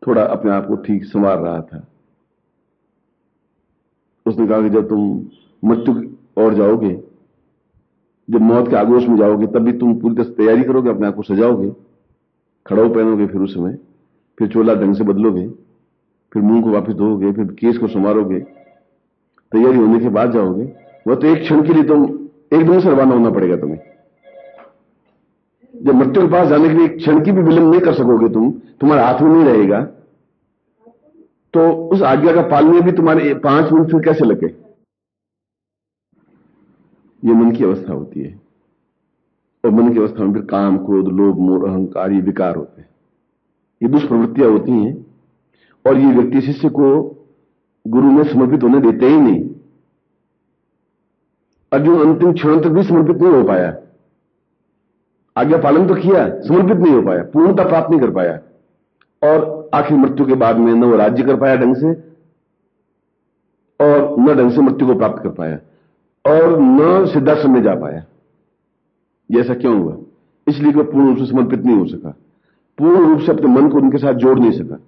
थोड़ा अपने आप को ठीक संवार रहा था। उसने कहा कि जब तुम मृत्यु की ओर जाओगे, जब मौत के आगोश में जाओगे, तब भी तुम पूरी तरह से तैयारी करोगे, अपने आप को सजाओगे, खड़ाऊ पहनोगे, फिर उस समय फिर चोला ढंग से बदलोगे, फिर मुंह को वापस धोओगे, फिर केस को संवारोगे, तैयारी होने के बाद जाओगे। वह तो एक क्षण के लिए तुम एकदम से रवाना होना पड़ेगा तुम्हें। जब मृत्यु के पास जाने के लिए एक क्षण की भी विलंब नहीं कर सकोगे, तुम्हारे हाथ में नहीं रहेगा, तो उस आज्ञा का पालन में भी तुम्हारे 5 मिनट फिर कैसे लगे? ये मन की अवस्था होती है। और मन की अवस्था में फिर काम, क्रोध, लोभ, मोह, अहंकार, ये विकार होते हैं, ये दुष्प्रवृत्तियां होती हैं। और ये व्यक्ति शिष्य को गुरु में समर्पित होने देते ही नहीं। अर्जुन अंतिम क्षण तक भी समर्पित नहीं हो पाया। आज्ञा पालन तो किया, समर्पित नहीं हो पाया, पूर्णता प्राप्त नहीं कर पाया। और आखिर मृत्यु के बाद में न वो राज्य कर पाया ढंग से, और न ढंग से मृत्यु को प्राप्त कर पाया, और न सिद्धाश्रम में जा पाया। ये ऐसा क्यों हुआ? इसलिए कि पूर्ण रूप से समर्पित नहीं हो सका, पूर्ण रूप से अपने मन को उनके साथ जोड़ नहीं सका।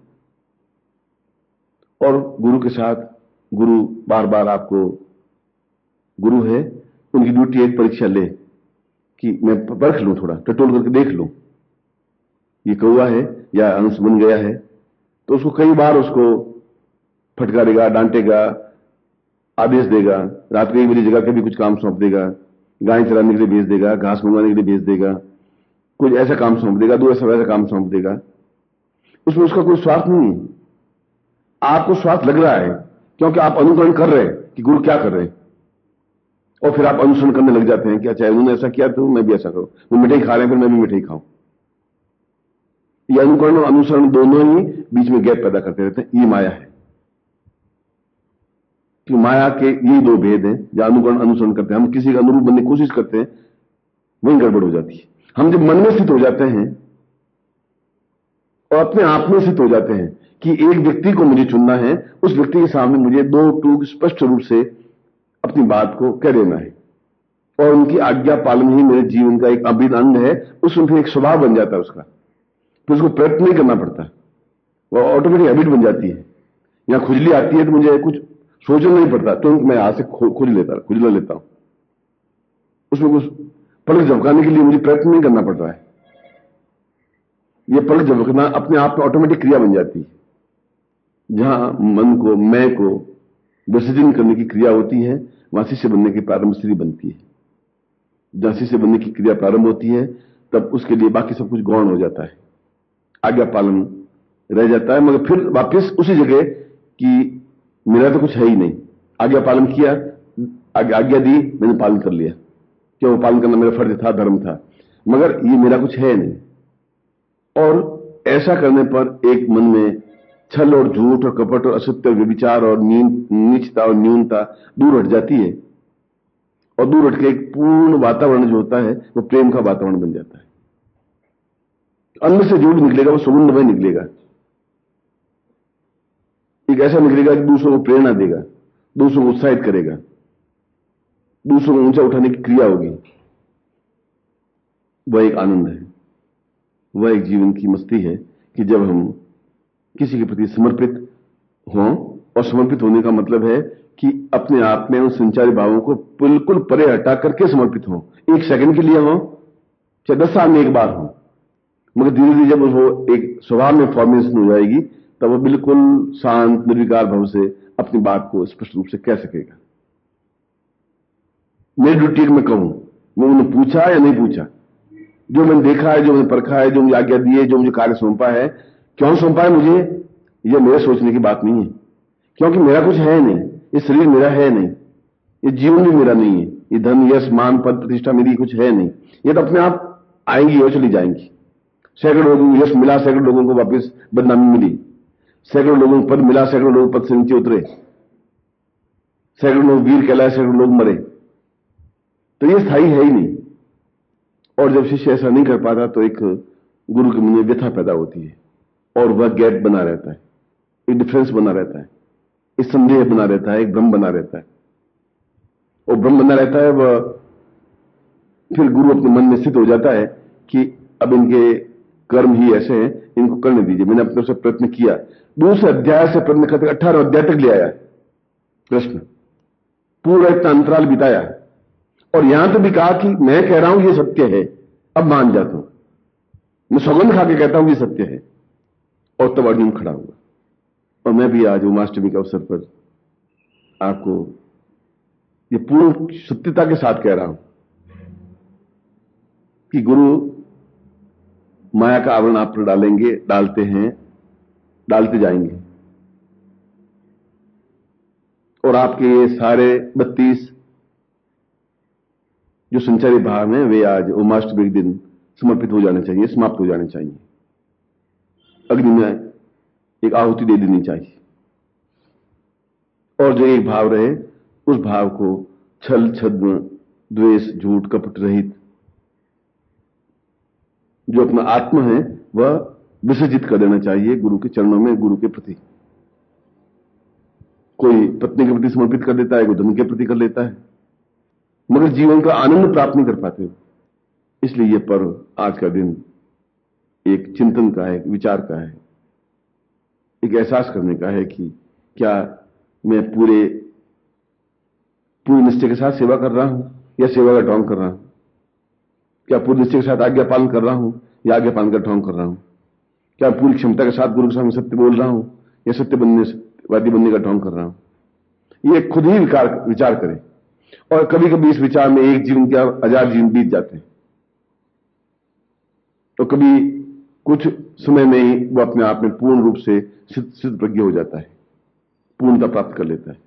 और गुरु के साथ, गुरु बार बार आपको, गुरु है, उनकी ड्यूटी एक परीक्षा ले कि मैं परख लूं, थोड़ा टटोल करके देख लूं, ये कौवा है या अंश बन गया है। तो उसको कई बार उसको फटकारेगा, डांटेगा, आदेश देगा, रात को 1 बजे जगह कभी कुछ काम सौंप देगा, गाय चराने के लिए भेज देगा, घास मंगवाने के लिए भेज देगा, कुछ ऐसा काम सौंप देगा, 2 ऐसा वैसा काम सौंप देगा। उसमें उसका कोई स्वार्थ नहीं है। आपको स्वार्थ लग रहा है क्योंकि आप अनुकरण कर रहे हैं कि गुरु क्या कर रहे हैं, और फिर आप अनुसरण करने लग जाते हैं कि अच्छा उन्होंने ऐसा किया तो मैं भी ऐसा करूं, वो मिठाई खा रहे हैं फिर मैं भी मिठाई खाऊं। ये अनुकरण और अनुसरण दोनों ही बीच में गैप पैदा करते रहते हैं। ये माया है कि माया के यही 2 भेद हैं। जहां अनुकरण अनुसरण करते हैं, हम किसी का अनुरूप बनने की कोशिश करते हैं, वहीं गड़बड़ हो जाती है। हम जब मन में स्थित हो जाते हैं और अपने आप में स्थित हो जाते हैं कि एक व्यक्ति को मुझे चुनना है, उस व्यक्ति के सामने मुझे 2 टूक स्पष्ट रूप से अपनी बात को कह देना है, और उनकी आज्ञा पालन ही मेरे जीवन का एक अभिन्न अंग है। उसमें फिर एक स्वभाव बन जाता है उसका, फिर उसको प्रयत्न नहीं करना पड़ता, वो ऑटोमेटिक हैबिट बन जाती है। यहां खुजली आती है तो मुझे कुछ सोचना नहीं पड़ता, तो मैं हाथ से खुजला लेता हूं। उसमें कुछ पलक झपकाने के लिए मुझे प्रयत्न नहीं करना पड़ रहा है। यह पलक झपकना अपने आप में ऑटोमेटिक क्रिया बन जाती है। जहां मन को, मैं को विसर्जन करने की क्रिया होती है, वहां शिष्य बनने की प्रारंभ स्थिति बनती है। जहां शिष्य बनने की क्रिया प्रारंभ होती है, तब उसके लिए बाकी सब कुछ गौण हो जाता है, आज्ञा पालन रह जाता है। मगर फिर वापस उसी जगह कि मेरा तो कुछ है ही नहीं, आज्ञा पालन किया, आज्ञा दी, मैंने पालन कर लिया, क्यों? पालन करना मेरा फर्ज था, धर्म था, मगर ये मेरा कुछ है नहीं। और ऐसा करने पर एक मन में छल और झूठ और कपट और असत्य, व्यभिचार और नीचता और न्यूनता दूर हट जाती है, और दूर हट के एक पूर्ण वातावरण जो होता है वो प्रेम का वातावरण बन जाता है। अंदर से जो भी निकलेगा वो सुगंधमय निकलेगा, एक ऐसा निकलेगा कि दूसरों को प्रेरणा देगा, दूसरों को उत्साहित करेगा, दूसरों को ऊंचा उठाने की क्रिया होगी। वह एक आनंद है, वह एक जीवन की मस्ती है कि जब हम किसी के प्रति समर्पित हों, और समर्पित होने का मतलब है कि अपने आप में उन संचारी भावों को बिल्कुल परे हटा करके समर्पित हों। 1 सेकंड के लिए हों, चाहे 10 साल में एक बार हो, मगर धीरे धीरे जब वो एक स्वभाव में फॉर्मेशन हो जाएगी, तब वो बिल्कुल शांत निर्विकार भाव से अपनी बात को स्पष्ट रूप से कह सकेगा। मेरी ड्यूटी मैं कहूं, वो उन्होंने पूछा या नहीं पूछा, जो मैंने देखा है, जो मैंने परखा है, जो मुझे आज्ञा दी है, जो मुझे कार्य सौंपा है, क्यों सौंपा है मुझे? यह मेरे सोचने की बात नहीं है, क्योंकि मेरा कुछ है नहीं, ये शरीर मेरा है नहीं, ये जीवन भी मेरा नहीं है, ये धन यश मान पद प्रतिष्ठा मेरी कुछ है नहीं, ये तो अपने आप आएंगी और चली जाएंगी। सैकड़ों लोगों को यश मिला, सैकड़ों लोगों को वापस बदनामी मिली, सैकड़ों लोगों को पद मिला, सैकड़ों लोग पद से नीचे उतरे, सैकड़ों लोग वीर कहलाए, सैकड़ों लोग मरे। तो ये स्थायी है ही नहीं। और जब शिष्य ऐसा नहीं कर पाता तो एक गुरु के मन में व्यथा पैदा होती है, और वह गैप बना रहता है, एक डिफरेंस बना रहता है, एक संदेह बना रहता है, एक भ्रम बना रहता है। और भ्रम बना रहता है, वह फिर गुरु अपने मन में स्थित हो जाता है कि अब इनके कर्म ही ऐसे हैं, इनको करने दीजिए। मैंने अपने से प्रयत्न किया, दूसरे अध्याय से प्रयत्न करते 18 अध्याय तक ले आया कृष्ण, पूरा इतना अंतराल बिताया, और यहां तो भी कहा कि मैं कह रहा हूं ये सत्य है, अब मान जाता हूं, मैं सौगंध खा के कहता हूं ये सत्य है। और तब अर्जुन खड़ा हुआ। और मैं भी आज उमाष्टमी के अवसर पर आपको ये पूर्ण सत्यता के साथ कह रहा हूं कि गुरु माया का आवरण आप पर डालेंगे, डालते हैं, डालते जाएंगे, और आपके ये सारे 32 जो संचारी भाव हैं वे आज उमाष्टमी के दिन समर्पित हो जाने चाहिए, समाप्त हो जाने चाहिए, अग्नि में एक आहुति दे देनी चाहिए। और जो एक भाव रहे उस भाव को छल छद्म द्वेष झूठ कपट रहित जो अपना आत्मा है वह विसर्जित कर देना चाहिए गुरु के चरणों में, गुरु के प्रति। कोई पत्नी के प्रति समर्पित कर देता है, कोई धन के प्रति कर लेता है, मगर जीवन का आनंद प्राप्त नहीं कर पाते हो। इसलिए यह पर्व, आज का दिन एक चिंतन का है, एक विचार का है, एक एहसास करने का है कि क्या मैं पूरे निश्चय के साथ सेवा कर रहा हूं या सेवा का ढोंग कर रहा हूं, क्या पूरी निश्चय के साथ आज्ञा पालन कर रहा हूं या आज्ञा पालन का ढोंग कर रहा हूं, क्या पूरी क्षमता के साथ गुरु के सामने सत्य बोल रहा हूं या सत्यवादी बनने का ढोंग कर रहा हूं। ये खुद ही विचार करें। और कभी कभी इस विचार में एक जीवन के 1000 जीवन बीत जाते हैं, तो कभी कुछ समय में ही वो अपने आप में पूर्ण रूप से सिद्ध प्रज्ञ हो जाता है, पूर्णता प्राप्त कर लेता है,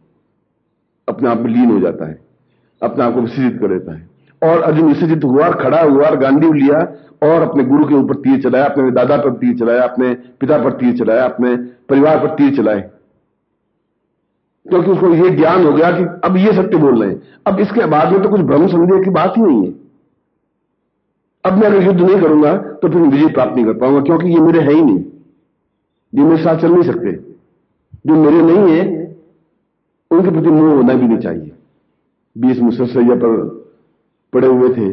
अपने आप में लीन हो जाता है, अपने आप को विसर्जित कर लेता है। और अर्जुन विसर्जित हुआ, खड़ा हुआ और गांडीव लिया और अपने गुरु के ऊपर तीर चलाया, अपने दादा पर तीर चलाया, अपने पिता पर तीर चलाया, अपने परिवार पर तीर चलाए, क्योंकि उसको यह ज्ञान हो गया कि अब ये सत्य बोल रहे हैं, अब इसके बाद में तो कुछ भ्रम संदेह की बात ही नहीं है। अब मैं अगर युद्ध नहीं करूंगा तो फिर विजय प्राप्त नहीं कर पाऊंगा, क्योंकि ये मेरे है ही नहीं, ये मेरे साथ चल नहीं सकते। जो मेरे नहीं है उनके प्रति मोह होना भी नहीं चाहिए। 20 मुसलसैया पर पड़े हुए थे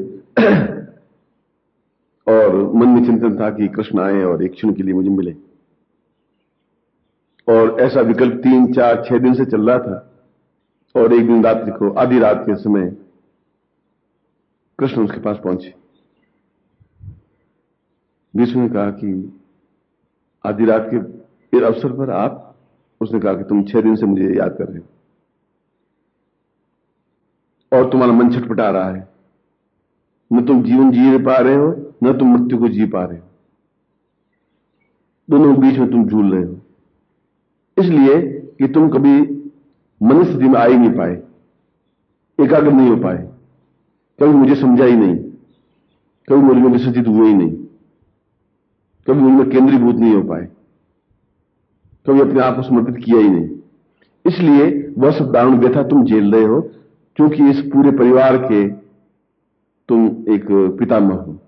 और मन में चिंतन था कि कृष्ण आए और एक क्षण के लिए मुझे मिले, और ऐसा विकल्प 3, 4, 6 दिन से चल रहा था। और एक दिन रात्रि को, आधी रात के समय कृष्ण उसके पास पहुंचे। विष्णु ने कहा कि आधी रात के इस अवसर पर आप, उसने कहा कि तुम 6 दिन से मुझे याद कर रहे हो और तुम्हारा मन छटपटा रहा है, न तुम जीवन जी पा रहे हो न तुम मृत्यु को जी पा रहे हो, दोनों बीच में तुम झूल रहे हो, इसलिए कि तुम कभी मन स्थिति में आ ही नहीं पाए, एकाग्र नहीं हो पाए, कभी मुझे समझा ही नहीं, कभी मुझ में विसर्जित हुए ही नहीं, कभी उनमें केंद्रीभूत नहीं हो पाए, कभी अपने आप को समर्पित किया ही नहीं। इसलिए वह सब दारुण व्यथा तुम झेल रहे हो, क्योंकि इस पूरे परिवार के तुम एक पितामह हो,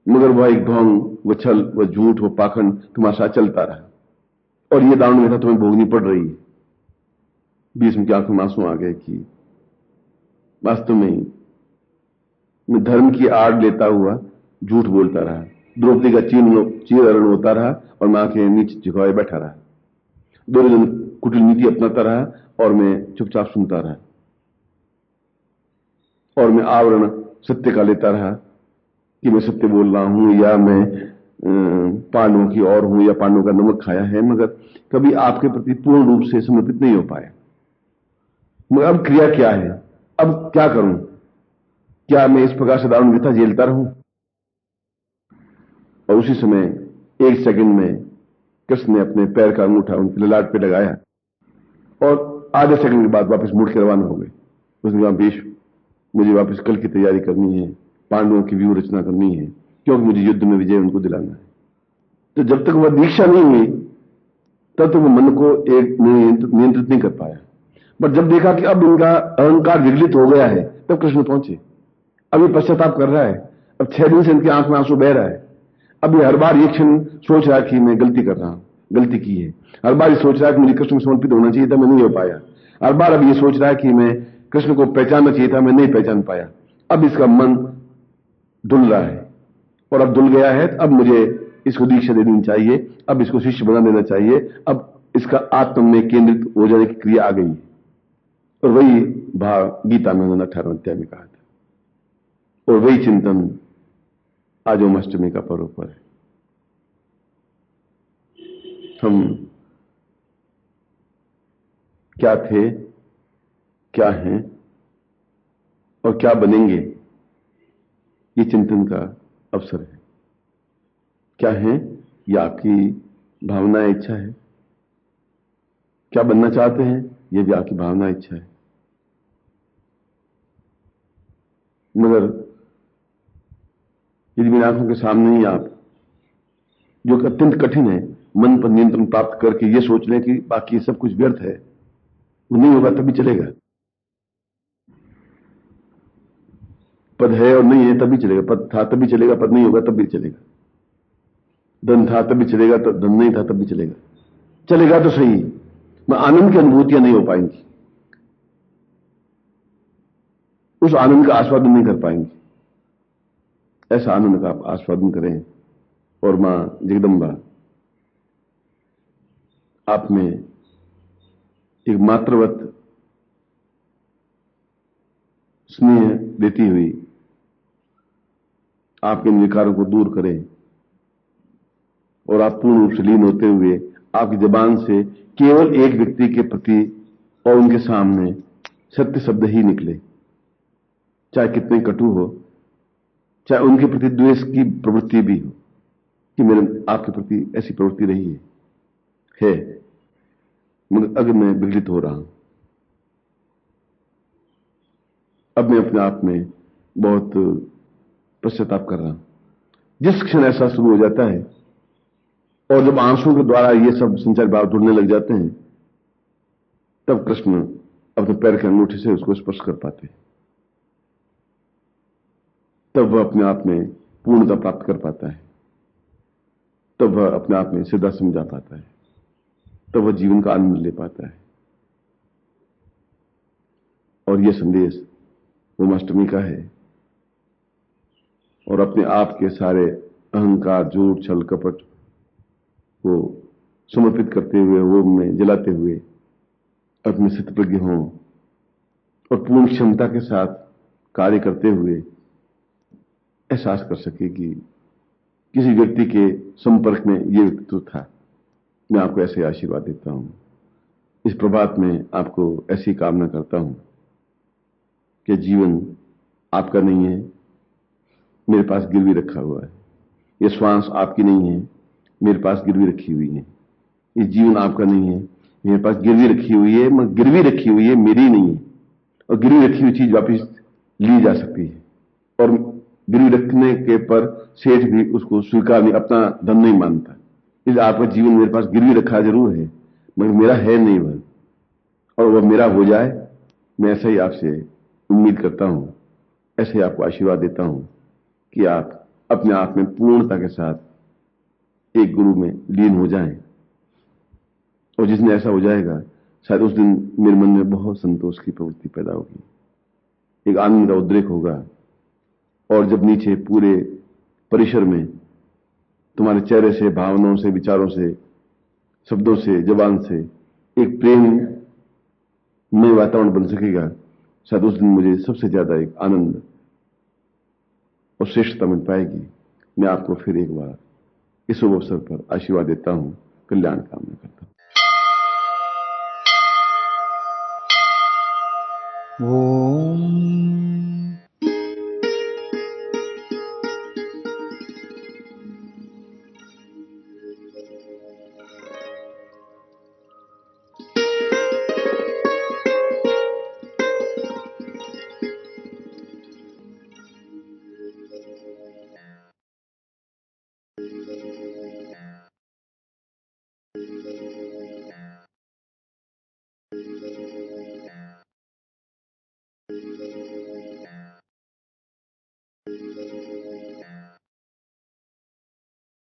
मगर वह एक ढोंग, वह छल, वह झूठ, वह पाखंड तुम्हारे साथ चलता रहा, और यह दारुण व्यथा तुम्हें भोगनी पड़ रही है। बीच में आंखों में आंसू आ गए कि वास्तव में मैं धर्म की आड़ लेता हुआ झूठ बोलता रहा, द्रौपदी का चीर होता रहा और मैं आंखें नीचे झुकाए बैठा रहा, दुर्योधन कुटिल नीति अपनाता रहा और मैं चुपचाप सुनता रहा, और मैं आवरण सत्य का लेता रहा कि मैं सत्य बोल रहा हूं या मैं पांडवों की ओर हूं या पांडवों का नमक खाया है, मगर कभी आपके प्रति पूर्ण रूप से समर्पित नहीं हो पाया। मगर अब क्रिया क्या है, अब क्या करूं? क्या मैं इस प्रकार से दारुण व्यथा झेलता रहूं? और उसी समय 1 सेकंड में कृष्ण ने अपने पैर का अंगूठा उनके ललाट पे लगाया और आधे सेकंड के बाद वापस मुड़ के रवाना हो गए। उसने कहा, भीष्म, मुझे वापस कल की तैयारी करनी है, पांडवों की व्यूह रचना करनी है, क्योंकि मुझे युद्ध में विजय उनको दिलाना है। तो जब तक वह दीक्षा नहीं हुई तब तक वो मन को एक नियंत्रित नहीं कर पाया। पर जब देखा कि अब उनका अहंकार विगलित हो गया है, तब कृष्ण पहुंचे। अब ये पश्चाताप कर रहा है, अब 6 दिन से इनकी आंख में आंसू बह रहा है। अब ये हर बार ये क्षण सोच रहा है कि मैं गलती कर रहा हूं, गलती की है। हर बार ये सोच रहा है कि मुझे कृष्ण को समर्पित होना चाहिए था, मैं नहीं हो पाया। हर बार अब ये सोच रहा है कि मैं कृष्ण को पहचानना चाहिए था, मैं नहीं पहचान पाया। अब इसका मन धुल रहा है और अब धुल गया है, अब मुझे इसको दीक्षा दे देनी चाहिए, अब इसको शिष्य बना देना चाहिए, अब इसका आत्म में केंद्रित हो जाने की क्रिया आ गई है। और वही भाव गीता में उन्होंने 18वें अध्याय में कहा था, और वही चिंतन आज ओमाष्टमी का पर्व पर है। हम क्या थे, क्या हैं और क्या बनेंगे, ये चिंतन का अवसर है। क्या है, ये आपकी भावना इच्छा है। क्या बनना चाहते हैं, ये भी आपकी भावना इच्छा है। मगर यदि मेरी आंखों के सामने ही आप, जो अत्यंत कठिन है, मन पर नियंत्रण प्राप्त करके ये सोच लें कि बाकी सब कुछ व्यर्थ है, वो नहीं होगा तभी चलेगा। पद है और नहीं है तभी चलेगा, पद था तभी चलेगा, पद नहीं होगा तब भी चलेगा। धन था तभी चलेगा, तो धन नहीं था तब भी चलेगा। चलेगा तो सही, मैं आनंद की अनुभूतियां नहीं हो पाएंगी, उस आनंद का आस्वादन नहीं कर पाएंगे। ऐसा आनंद का आप आस्वादन करें और मां जगदंबा आप में एक मातृवत स्नेह देती हुई आपके विकारों को दूर करें और आप पूर्ण रूप से लीन होते हुए आपकी जबान से केवल एक व्यक्ति के प्रति और उनके सामने सत्य शब्द ही निकले, चाहे कितने कटु हो, चाहे उनके प्रति द्वेष की प्रवृत्ति भी हो कि मेरे आपके प्रति ऐसी प्रवृत्ति रही है, मगर अगर मैं विगलित हो रहा हूं, अब मैं अपने आप में बहुत पश्चाताप कर रहा हूं। जिस क्षण ऐसा शुरू हो जाता है और जब आंसुओं के द्वारा ये सब संचार भाव जुड़ने लग जाते हैं, तब कृष्ण अपने पैर के अंगूठे से उसको स्पर्श कर पाते हैं। तब वह अपने आप में पूर्णता प्राप्त कर पाता है, तब वह अपने आप में सीधा समझा पाता है, तब वह जीवन का आनंद ले पाता है। और यह संदेश ओमाष्टमी का है। और अपने आप के सारे अहंकार, झूठ, छल, कपट को समर्पित करते हुए, वो में जलाते हुए अपने स्थितप्रज्ञ हों और पूर्ण क्षमता के साथ कार्य करते हुए एहसास कर सके कि किसी व्यक्ति के संपर्क में ये व्यक्तित्व था। मैं आपको ऐसे आशीर्वाद देता हूं। इस प्रभात में आपको ऐसी कामना करता हूं कि जीवन आपका नहीं है, मेरे पास गिरवी रखा हुआ है। ये श्वास आपकी नहीं है, मेरे पास गिरवी रखी हुई है। ये जीवन आपका नहीं है, मेरे पास गिरवी रखी हुई है, मगर गिरवी रखी हुई है, मेरी नहीं है। और गिरवी रखी हुई चीज वापस ली जा सकती है, और गिरवी रखने के पर सेठ भी उसको स्वीकार नहीं, अपना धन नहीं मानता। इसलिए आपका जीवन मेरे पास गिरवी रखा जरूर है, मगर मेरा है नहीं वह, और वह मेरा हो जाए, मैं ऐसा ही आपसे उम्मीद करता हूं, ऐसे ही आपको आशीर्वाद देता हूं कि आप अपने आप में पूर्णता के साथ एक गुरु में लीन हो जाएं। और जिसने ऐसा हो जाएगा, शायद उस दिन मेरे मन में बहुत संतोष की प्रवृत्ति पैदा होगी, एक आनंद का उद्रेक होगा। और जब नीचे पूरे परिसर में तुम्हारे चेहरे से, भावनाओं से, विचारों से, शब्दों से, जबान से एक प्रेम में वातावरण बन सकेगा, शायद उस दिन मुझे सबसे ज्यादा एक आनंद और श्रेष्ठता मिल पाएगी। मैं आपको फिर एक बार इस शुभ अवसर पर आशीर्वाद देता हूं, कल्याण कामना करता हूं। ओम